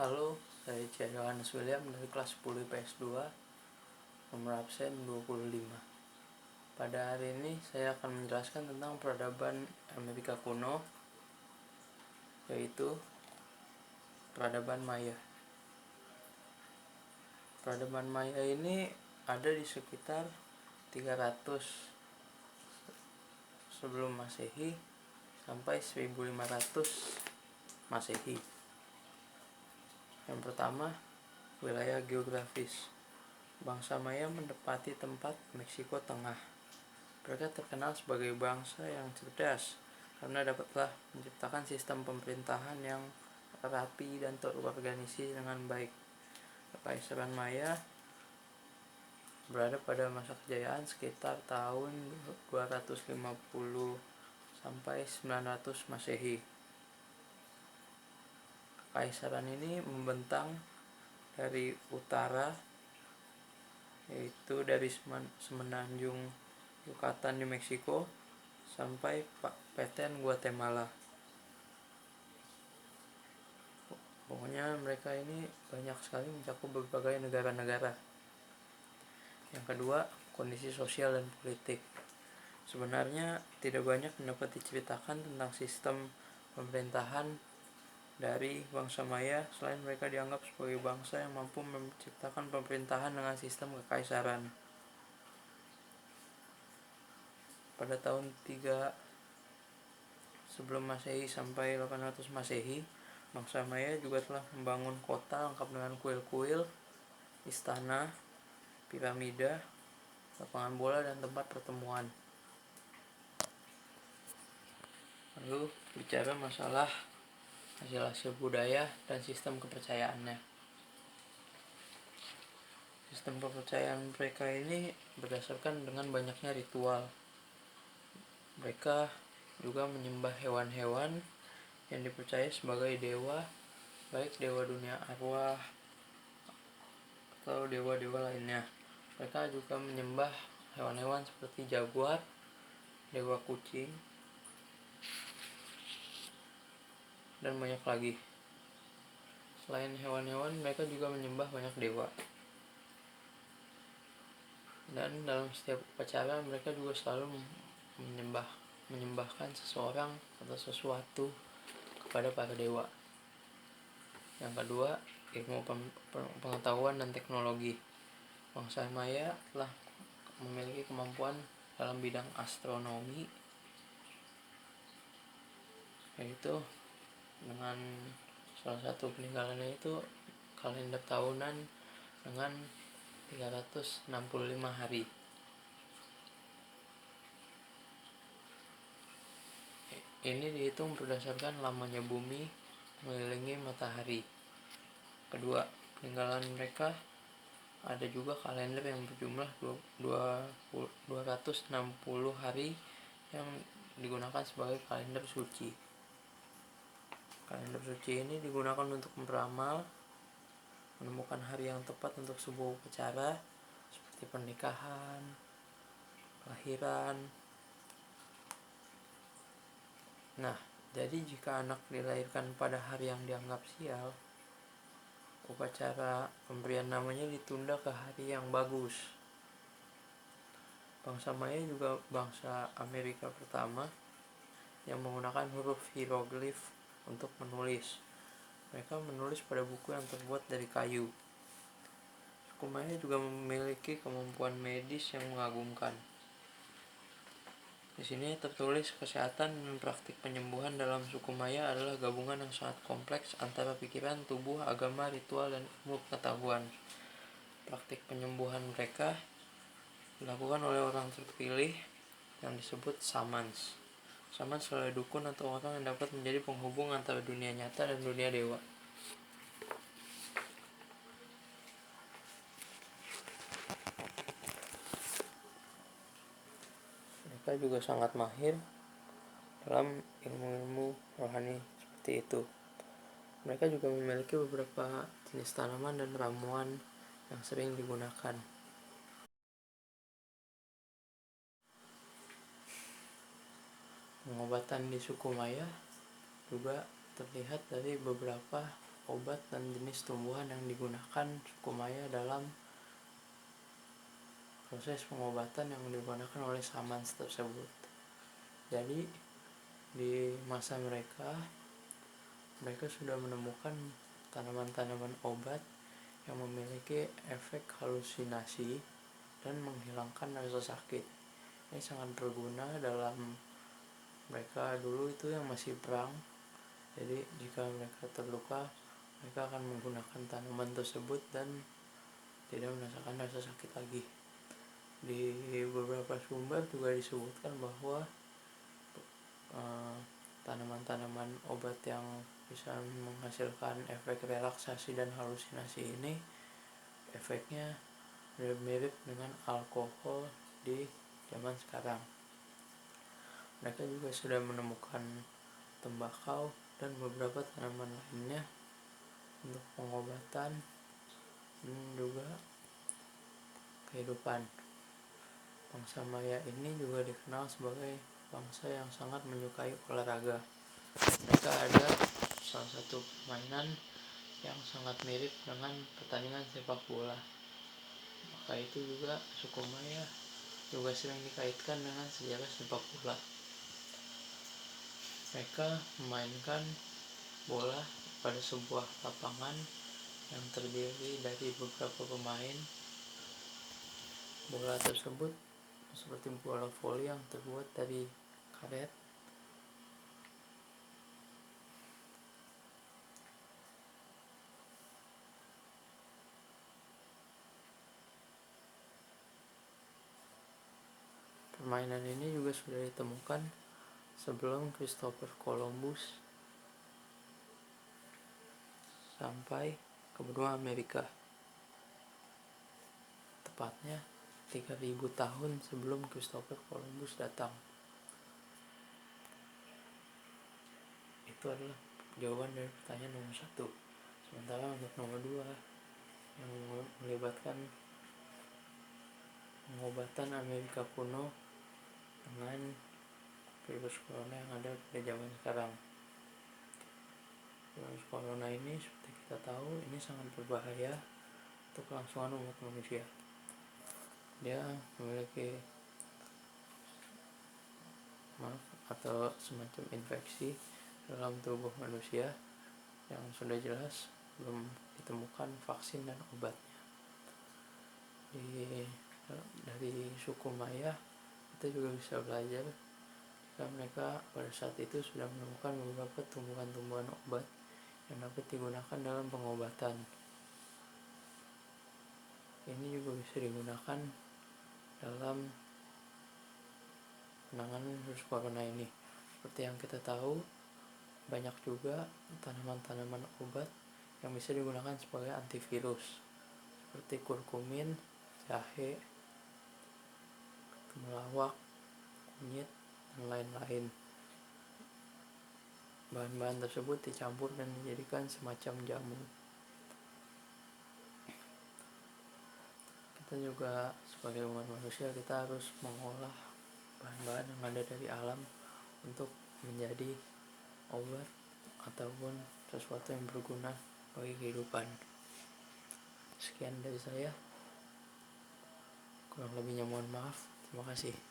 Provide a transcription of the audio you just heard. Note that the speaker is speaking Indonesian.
Halo, saya Cahyo Yohanes William dari kelas 10 IPS 2, nomor absen 25. Pada hari ini saya akan menjelaskan tentang peradaban Amerika kuno, yaitu peradaban Maya. Peradaban Maya ini ada di sekitar 300 sebelum Masehi sampai 1500 Masehi. Yang pertama, wilayah geografis. Bangsa Maya menempati tempat Meksiko Tengah. Mereka terkenal sebagai bangsa yang cerdas karena dapatlah menciptakan sistem pemerintahan yang rapi dan terorganisir dengan baik. Kekaisaran Maya berada pada masa kejayaan sekitar tahun 250 sampai 900 Masehi. Kekaisaran ini membentang dari utara, yaitu dari semenanjung Yucatan di Meksiko sampai Petén Guatemala. Pokoknya mereka ini banyak sekali mencakup berbagai negara-negara. Yang kedua, kondisi sosial dan politik. Sebenarnya tidak banyak dapat diceritakan tentang sistem pemerintahan dari bangsa Maya selain mereka dianggap sebagai bangsa yang mampu menciptakan pemerintahan dengan sistem kekaisaran. Pada tahun 3 sebelum Masehi sampai 800 Masehi, bangsa Maya juga telah membangun kota lengkap dengan kuil-kuil, istana, piramida, lapangan bola, dan tempat pertemuan. Lalu bicara masalah hasil-hasil budaya dan sistem kepercayaannya. Sistem kepercayaan mereka ini berdasarkan dengan banyaknya ritual. Mereka juga menyembah hewan-hewan yang dipercaya sebagai dewa, baik dewa dunia arwah atau dewa-dewa lainnya. Mereka juga menyembah hewan-hewan seperti jaguar, dewa kucing, dan banyak lagi. Selain hewan-hewan, mereka juga menyembah banyak dewa. Dan dalam setiap upacara mereka juga selalu menyembahkan seseorang atau sesuatu kepada para dewa. Yang kedua, ilmu pengetahuan dan teknologi. Bangsa Maya telah memiliki kemampuan dalam bidang astronomi, yaitu dengan salah satu peninggalannya itu kalender tahunan dengan 365 hari. Ini dihitung berdasarkan lamanya bumi mengelilingi matahari. Kedua, peninggalan mereka ada juga kalender yang berjumlah 260 hari yang digunakan sebagai kalender suci. Kalender suci ini digunakan untuk meramal, menemukan hari yang tepat untuk sebuah upacara seperti pernikahan, kelahiran. Nah, jadi jika anak dilahirkan pada hari yang dianggap sial, upacara pemberian namanya ditunda ke hari yang bagus. Bangsa Maya juga bangsa Amerika pertama yang menggunakan huruf hieroglif untuk menulis. Mereka menulis pada buku yang terbuat dari kayu. Suku Maya juga memiliki kemampuan medis yang mengagumkan. Di sini tertulis kesehatan dan praktik penyembuhan dalam suku Maya adalah gabungan yang sangat kompleks antara pikiran, tubuh, agama, ritual, dan ilmu pengetahuan. Praktik penyembuhan mereka dilakukan oleh orang terpilih yang disebut shamans. Shamans adalah dukun atau orang yang dapat menjadi penghubung antara dunia nyata dan dunia dewa. Mereka juga sangat mahir dalam ilmu-ilmu rohani seperti itu. Mereka juga memiliki beberapa jenis tanaman dan ramuan yang sering digunakan. Pengobatan di suku Maya juga terlihat dari beberapa obat dan jenis tumbuhan yang digunakan suku Maya dalam proses pengobatan yang digunakan oleh shaman tersebut. Jadi di masa mereka sudah menemukan tanaman-tanaman obat yang memiliki efek halusinasi dan menghilangkan rasa sakit. Ini sangat berguna dalam mereka dulu itu yang masih perang. Jadi jika mereka terluka, mereka akan menggunakan tanaman tersebut dan tidak merasakan rasa sakit lagi. Di beberapa sumber juga disebutkan bahwa tanaman-tanaman obat yang bisa menghasilkan efek relaksasi dan halusinasi ini efeknya mirip dengan alkohol di zaman sekarang. Mereka juga sudah menemukan tembakau dan beberapa tanaman lainnya untuk pengobatan dan juga kehidupan. Bangsa Maya ini juga dikenal sebagai bangsa yang sangat menyukai olahraga. Mereka ada salah satu permainan yang sangat mirip dengan pertandingan sepak bola. Maka itu juga suku Maya juga sering dikaitkan dengan sejarah sepak bola. Mereka memainkan bola pada sebuah lapangan yang terdiri dari beberapa pemain. Bola tersebut seperti bola voli yang terbuat dari karet. Permainan ini juga sudah ditemukan sebelum Christopher Columbus sampai ke benua Amerika. Tepatnya 3000 tahun sebelum Christopher Columbus datang. Itu adalah jawaban dari pertanyaan nomor 1. Sementara untuk nomor 2 yang melibatkan pengobatan Amerika kuno dengan virus corona yang ada pada zaman sekarang. Virus corona ini seperti kita tahu ini sangat berbahaya untuk kelangsungan umat manusia. Dia memiliki atau semacam infeksi dalam tubuh manusia yang sudah jelas belum ditemukan vaksin dan obatnya. Dari suku Maya kita juga bisa belajar jika mereka pada saat itu sudah menemukan beberapa tumbuhan-tumbuhan obat yang dapat digunakan dalam pengobatan. Ini juga bisa digunakan dalam penanganan virus corona ini. Seperti yang kita tahu, banyak juga tanaman-tanaman obat yang bisa digunakan sebagai antivirus, seperti kurkumin, jahe, temulawak, kunyit, dan lain-lain. Bahan-bahan tersebut dicampur dan dijadikan semacam jamu. Kita juga sebagai umat manusia, kita harus mengolah bahan-bahan yang ada dari alam untuk menjadi obat ataupun sesuatu yang berguna bagi kehidupan. Sekian dari saya, kurang lebihnya mohon maaf. Terima kasih.